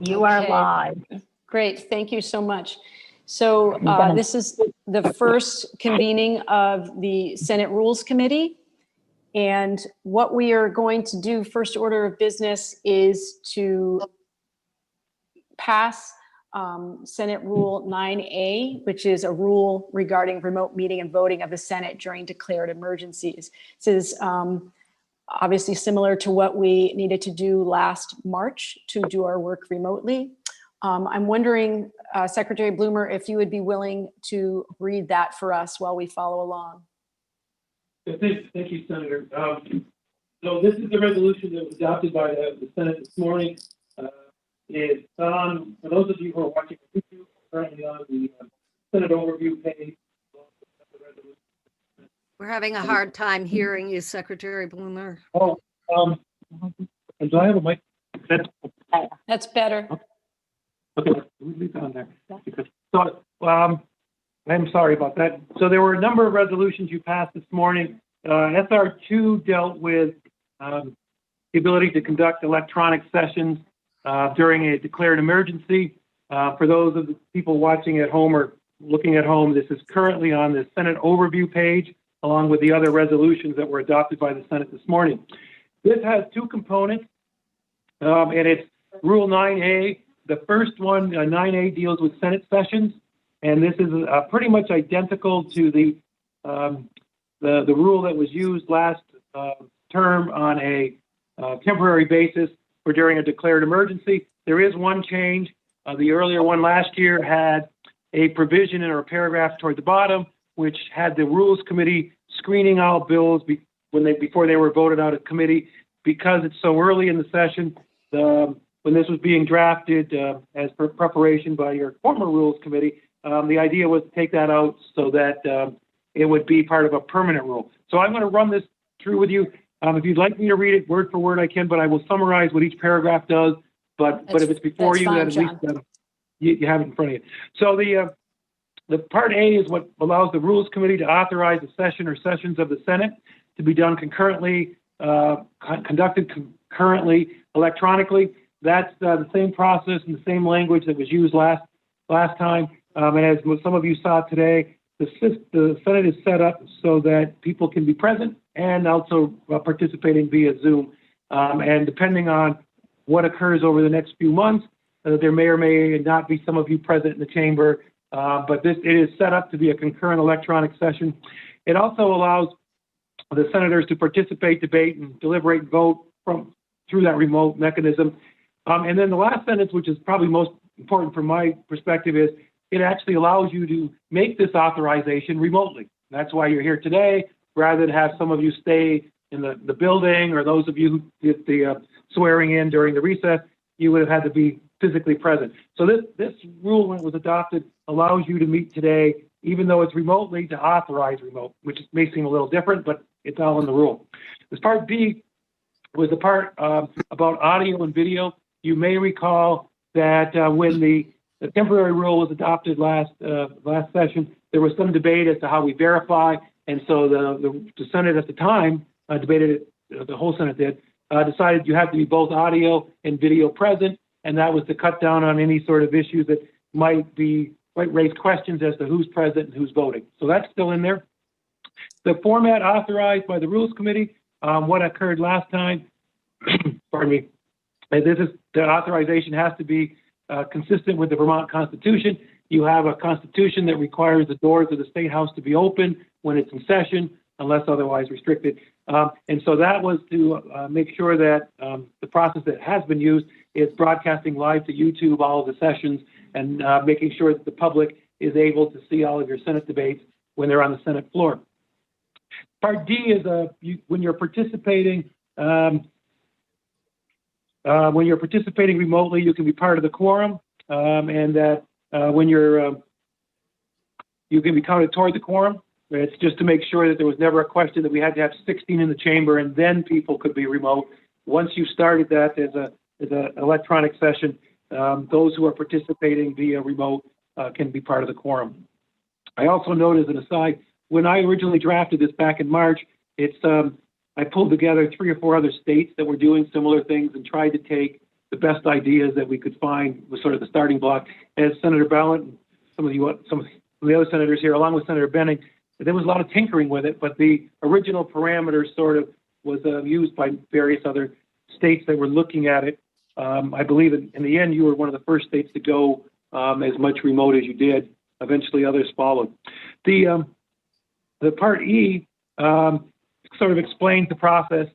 You are Okay. live. Great, thank you so much. So gonna- this is the first convening of the Senate Rules Committee. And what we are going to do, first order of business, is to pass Senate Rule 9A, which is a rule regarding remote meeting and voting of the Senate during declared emergencies. This is obviously similar to what we needed to do last March to do our work remotely. I'm wondering, Secretary Blumer, if you would be willing to read that for us while we follow along. Thank you, Senator. So this is the resolution that was adopted by the Senate this morning. It's on, for those of you who are watching YouTube, currently on the Senate overview page. We're having a hard time hearing you, Secretary Blumer. Oh, and do I have a mic? That's better. Okay, leave that on there. Because, so, I'm sorry about that. So there were a number of resolutions you passed this morning. SR2 dealt with the ability to conduct electronic sessions during a declared emergency. For those of the people watching at home or looking at home, this is currently on the Senate overview page, along with the other resolutions that were adopted by the Senate this morning. This has two components, and it's Rule 9A. The first one, 9A, deals with Senate sessions, and this is pretty much identical to the rule that was used last term on a temporary basis for during a declared emergency. There is one change. The earlier one last year had a provision in or a paragraph toward the bottom, which had the Rules Committee screening all bills before they were voted out of committee. Because it's so early in the session, when this was being drafted as per preparation by your former Rules Committee, the idea was to take that out so that it would be part of a permanent rule. So I'm going to run this through with you. If you'd like me to read it word for word, I can, but I will summarize what each paragraph does. But if it's before you, fine, that at least you have it in front of you. So the Part A is what allows the Rules Committee to authorize a session or sessions of the Senate to be done concurrently, conducted concurrently electronically. That's the same process and the same language that was used last time. And as some of you saw today, the Senate is set up so that people can be present and also participating via Zoom. And depending on what occurs over the next few months, there may or may not be some of you present in the chamber, but it is set up to be a concurrent electronic session. It also allows the senators to participate, debate, and deliberate and vote through that remote mechanism. And then the last sentence, which is probably most important from my perspective, is it actually allows you to make this authorization remotely. That's why you're here today, rather than have some of you stay in the building, or those of you who did the swearing in during the recess, you would have had to be physically present. So this rule, when it was adopted, allows you to meet today, even though it's remotely, to authorize remote, which may seem a little different, but it's all in the rule. This Part B was the part about audio and video. You may recall that when the temporary rule was adopted last session, there was some debate as to how we verify, and so the Senate at the time debated it. The whole Senate did decided you have to be both audio and video present, and that was to cut down on any sort of issues that might raise questions as to who's present and who's voting. So that's still in there. The format authorized by the Rules Committee, what occurred last time, pardon me, the authorization has to be consistent with the Vermont Constitution. You have a constitution that requires the doors of the State House to be open when it's in session, unless otherwise restricted. And so that was to make sure that the process that has been used is broadcasting live to YouTube all of the sessions, and making sure that the public is able to see all of your Senate debates when they're on the Senate floor. Part D is when you're participating remotely, you can be part of the quorum, and that when you can be counted toward the quorum. It's just to make sure that there was never a question that we had to have 16 in the chamber and then people could be remote. Once you started that as an electronic session, those who are participating via remote can be part of the quorum. I also note as an aside, when I originally drafted this back in March, I pulled together 3 or 4 other states that were doing similar things and tried to take the best ideas that we could find was sort of the starting block. As Senator Ballant and some of the other senators here, along with Senator Benning, there was a lot of tinkering with it, but the original parameter sort of was used by various other states that were looking at it. I believe in the end, you were one of the first states to go as much remote as you did. Eventually, others followed. The Part E sort of explains the process.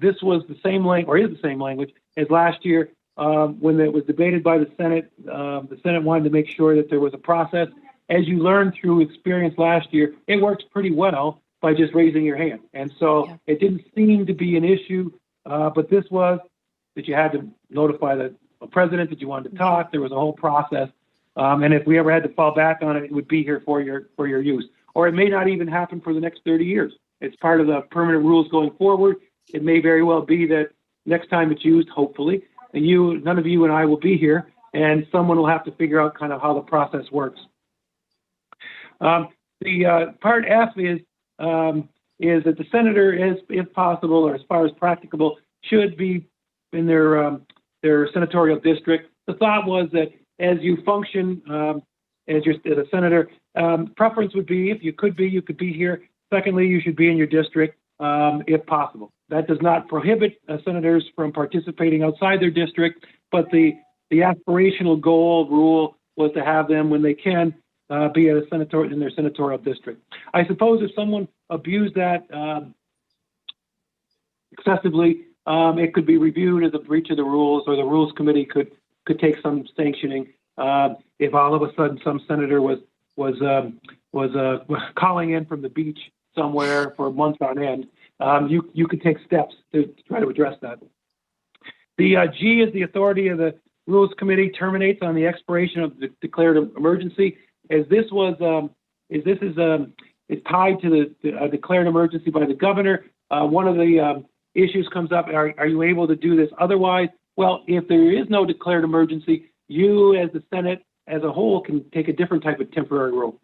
This was the same language, or is the same language, as last year when it was debated by the Senate. The Senate wanted to make sure that there was a process. As you learned through experience last year, it works pretty well by just raising your hand. And so it didn't seem to be an issue, but this was that you had to notify the president that you wanted to talk. There was a whole process. And if we ever had to fall back on it, it would be here for your use. Or it may not even happen for the next 30 years. It's part of the permanent rules going forward. It may very well be that next time it's used, hopefully, none of you and I will be here, and someone will have to figure out kind of how the process works. The Part F is that the senator, if possible, or as far as practicable, should be in their senatorial district. The thought was that as you function as a senator, preference would be, if you could be here. Secondly, you should be in your district if possible. That does not prohibit senators from participating outside their district, but the aspirational goal rule was to have them, when they can, be in their senatorial district. I suppose if someone abused that excessively, it could be reviewed as a breach of the rules, or the Rules Committee could take some sanctioning. If all of a sudden some senator was calling in from the beach somewhere for months on end, you could take steps to try to address that. The G is the authority of the Rules Committee terminates on the expiration of the declared emergency. As this is tied to the declared emergency by the governor, one of the issues comes up: are you able to do this otherwise? Well, if there is no declared emergency, you as the Senate as a whole can take a different type of temporary rule.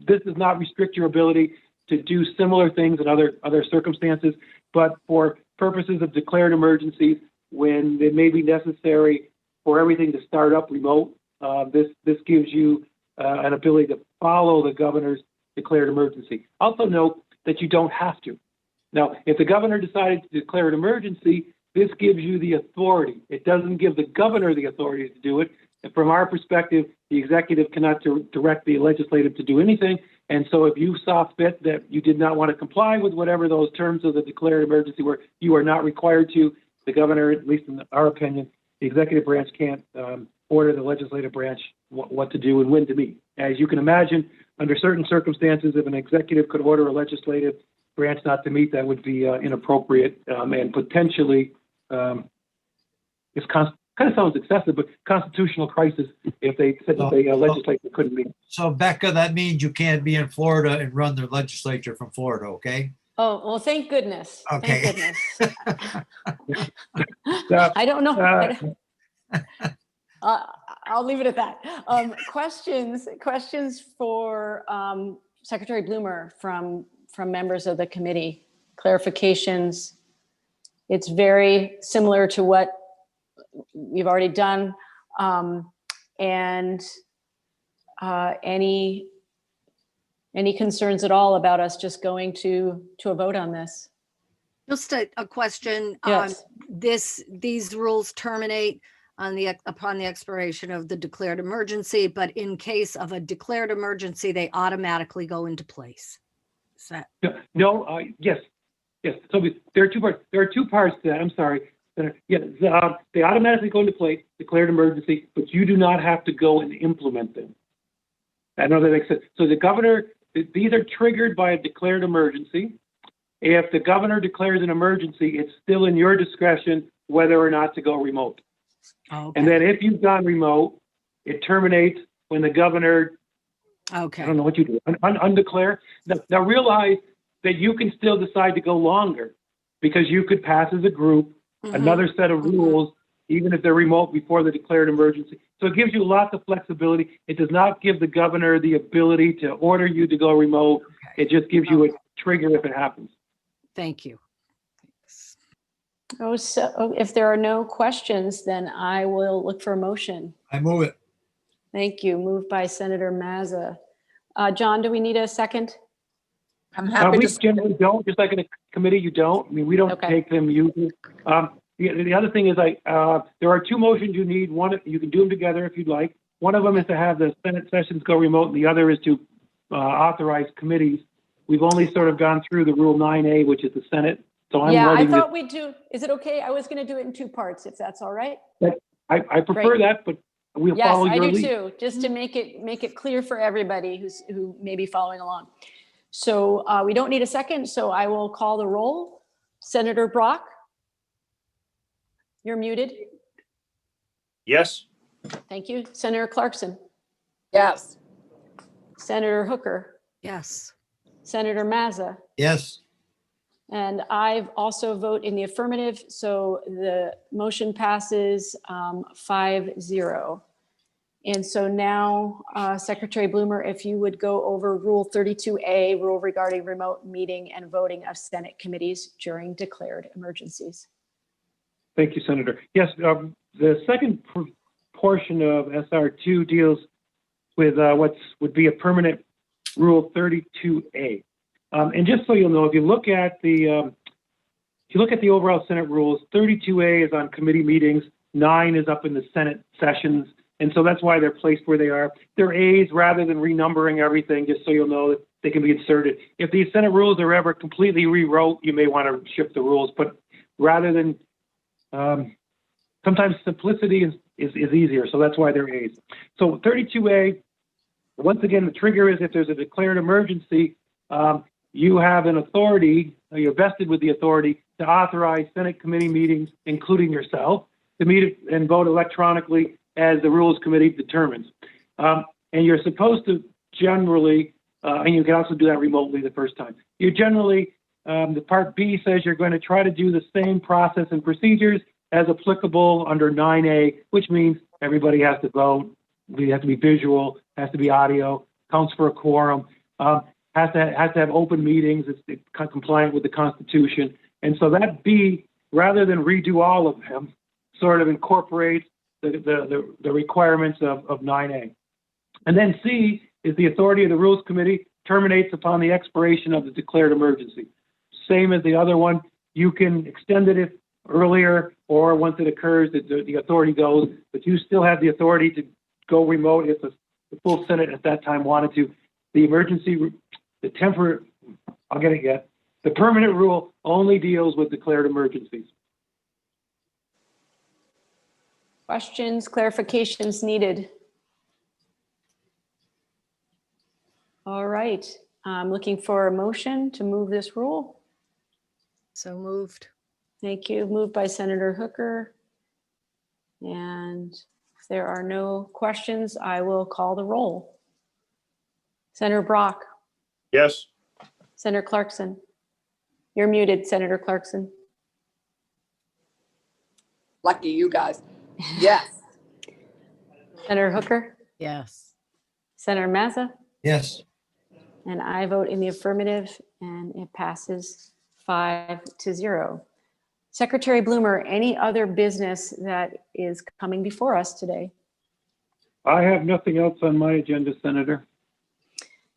This does not restrict your ability to do similar things in other circumstances, but for purposes of declared emergencies, when it may be necessary for everything to start up remote, this gives you an ability to follow the governor's declared emergency. Also note that you don't have to. Now, if the governor decided to declare an emergency, this gives you the authority. It doesn't give the governor the authority to do it. And from our perspective, the executive cannot direct the legislative to do anything. And so if you saw fit that you did not want to comply with whatever those terms of the declared emergency were, you are not required to. The governor, at least in our opinion, the executive branch can't order the legislative branch what to do and when to meet. As you can imagine, under certain circumstances, if an executive could order a legislative branch not to meet, that would be inappropriate and potentially, it's kind of sounds excessive, but constitutional crisis if they said that the legislature couldn't meet. So Becca, that means you can't be in Florida and run the legislature from Florida, okay? Oh, well, thank goodness. Okay. Thank goodness. I don't know. I'll leave it at that. Questions for Secretary Blumer from members of the committee. Clarifications. It's very similar to what we've already done. And any concerns at all about us just going to a vote on this? Just a question. Yes. These rules terminate upon the expiration of the declared emergency, but in case of a declared emergency, they automatically go into place. Is that? Yes. So there are two parts. There are two parts to that. I'm sorry. Yes, they automatically go into place, declared emergency, but you do not have to go and implement them. I know that makes sense. So the governor, these are triggered by a declared emergency. If the governor declares an emergency, it's still in your discretion whether or not to go remote. Okay. And then if you've gone remote, it terminates when the governor, Okay. I don't know what you do, undeclare. Now realize that you can still decide to go longer because you could pass as a group another set of rules, even if they're remote before the declared emergency. So it gives you lots of flexibility. It does not give the governor the ability to order you to go remote. Okay. It just gives you a trigger if it happens. Thank you. Thanks. If there are no questions, then I will look for a motion. I move it. Thank you. Moved by Senator Mazza. John, do we need a second? I'm happy We to, generally don't, just like in a committee, you don't. I mean, we don't Okay. take them usually. The other thing is there are two motions you need. One, you can do them together if you'd like. One of them is to have the Senate sessions go remote, and the other is to authorize committees. We've only sort of gone through the Rule 9A, which is the Senate. So I'm Yeah, I writing this. thought we'd do, is it okay? I was going to do it in two parts, if that's all right. I prefer Great. that, but we'll Yes, follow I your do lead. too, just to make it clear for everybody who may be following along. So we don't need a second, so I will call the roll. Senator Brock? You're muted. Yes. Thank you. Senator Clarkson? yes, Senator Hooker? Yes. Senator Mazza? Yes. And I also vote in the affirmative, so the motion passes 5-0. And so now, Secretary Bloomer, if you would go over Rule 32A, rule regarding remote meeting and voting of Senate committees during declared emergencies. Thank you, Senator. Yes, the second portion of SR2 deals with what would be a permanent Rule 32A. And just so you'll know, if you look at the overall Senate rules, 32A is on committee meetings, 9 is up in the Senate sessions, and so that's why they're placed where they are. They're A's rather than renumbering everything, just so you'll know that they can be inserted. If these Senate rules are ever completely rewrote, you may want to shift the rules, but rather than sometimes simplicity is easier, so that's why they're A's. So 32A, once again, the trigger is if there's a declared emergency, you have an authority, you're vested with the authority to authorize Senate committee meetings, including yourself, to meet and vote electronically as the Rules Committee determines. And you're supposed to generally, and you can also do that remotely the first time. You generally, the Part B says you're going to try to do the same process and procedures as applicable under 9A, which means everybody has to vote, we have to be visual, has to be audio, counts for a quorum, has to have open meetings, it's compliant with the Constitution. And so that B, rather than redo all of them, sort of incorporates the requirements of 9A. And then C is the authority of the Rules Committee terminates upon the expiration of the declared emergency. Same as the other one, you can extend it if earlier or once it occurs, the authority goes, but you still have the authority to go remote if the full Senate at that time wanted to. The emergency, the temporary, I'll get it yet. The permanent rule only deals with declared emergencies. Questions, clarifications needed? All right, I'm looking for a motion to move this rule. So moved. Thank you. Moved by Senator Hooker. And if there are no questions, I will call the roll. Senator Brock, Yes. Senator Clarkson. You're muted, Senator Clarkson. lucky you guys. Yes, Senator Hooker, Yes. Senator Mazza, Yes. and I vote in the affirmative, and it passes 5-0. Secretary Bloomer, any other business that is coming before us today? I have nothing else on my agenda, Senator.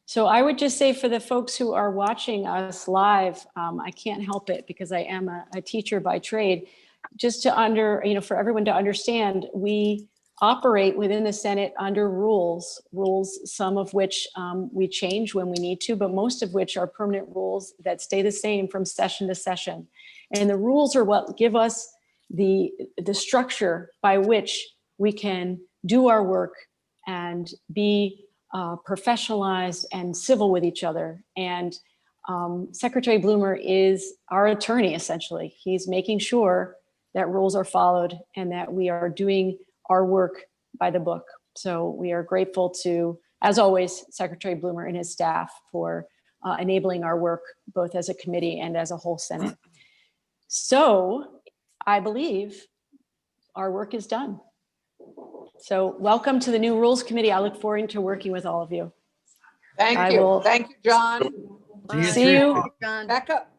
So I would just say for the folks who are watching us live, I can't help it because I am a teacher by trade. Just to for everyone to understand, we operate within the Senate under rules, some of which we change when we need to, but most of which are permanent rules that stay the same from session to session. And the rules are what give us the structure by which we can do our work and be professionalized and civil with each other. And Secretary Bloomer is our attorney, essentially. He's making sure that rules are followed and that we are doing our work by the book. So we are grateful to, as always, Secretary Bloomer and his staff for enabling our work, both as a committee and as a whole Senate. So I believe our work is done. So welcome to the new Rules Committee. I look forward to working with all of you. thank I you. will- Thank you, John. See you See you. John. Back up.